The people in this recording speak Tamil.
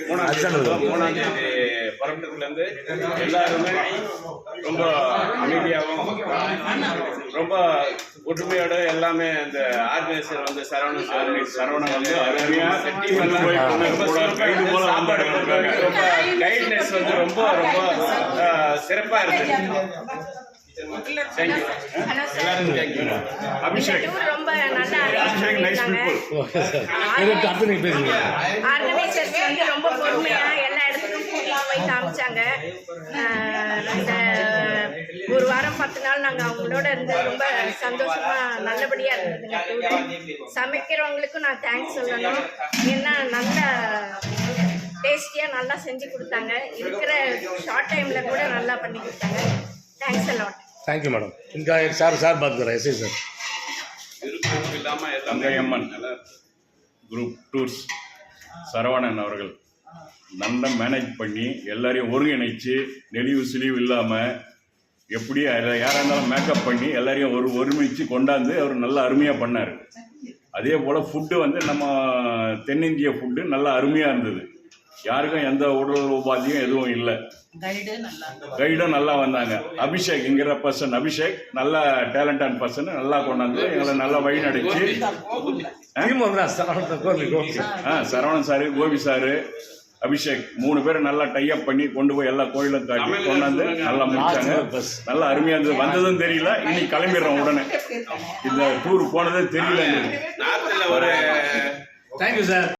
மூணாம் தேதி புறப்பட்டதுலேருந்து எல்லாருமே ரொம்ப அமைதியாகவும் ரொம்ப ஒற்றுமையோட எல்லாமே அந்த ஆர்கனைசர் வந்து சரவணன் வந்து அருமையாக ரொம்ப கைட்னஸ் வந்து ரொம்ப ரொம்ப சிறப்பாக இருந்தது. அபிஷேக் ரொம்ப நல்லா ஆர்கனைசர்ஸ் வந்து ரொம்ப பொறுமையா எல்லா இடத்துக்கும் கூட்டிட்டு போய் காமிச்சாங்க. இந்த ஒரு வாரம் 10 நாள் நாங்க அவங்களோட இருந்து ரொம்ப சந்தோஷமா நல்லபடியா இருந்ததுங்க. சமைக்கிறவங்களுக்கும் நான் தேங்க்ஸ் சொல்லணும். ஏன்னா நல்ல டேஸ்டியா நல்லா செஞ்சு கொடுத்தாங்க. இருக்கிற ஷார்ட் டைம்ல கூட நல்லா பண்ணி கொடுத்தாங்க. Thanks a lot. Thank you madam. इनका एक சார் बात कर रहे हैं ऐसे सर தங்கையம்மன் குரூப் டூர்ஸ் சரவணன் அவர்கள் நல்லா மேனேஜ் பண்ணி எல்லாரையும் ஒருங்கிணைச்சு நெளிவு சுழிவு இல்லாமல் எப்படி யாராக இருந்தாலும் மேக்கப் பண்ணி எல்லாரையும் ஒருமிச்சு கொண்டாந்து அவர் நல்லா அருமையாக பண்ணார். அதே போல் ஃபுட்டு வந்து நம்ம தென்னிந்திய ஃபுட்டு நல்லா அருமையாக இருந்தது. யாருக்கும் எந்த உடல் உபாதியும் எதுவும் இல்லை. கைடும் நல்லா வந்தாங்க. அபிஷேக்ங்கிற பர்சன் அபிஷேக் நல்ல டேலண்டான பர்சன் நல்லா கொண்டாந்து எங்களை நல்லா வழி நடிச்சு சரவணன் சாரு கோபி சாரு அபிஷேக் 3 பேரும் நல்லா டைப் பண்ணி கொண்டு போய் எல்லா கோயிலும் காட்டி கொண்டாந்து நல்லா முடிச்சாங்க. நல்லா அருமையா இருந்தது. வந்ததும் தெரியல, இன்னைக்கு கிளம்பிடுறோம் உடனே. இந்த டூர் போனதே தெரியல. ஒரு தேங்க்யூ சார்.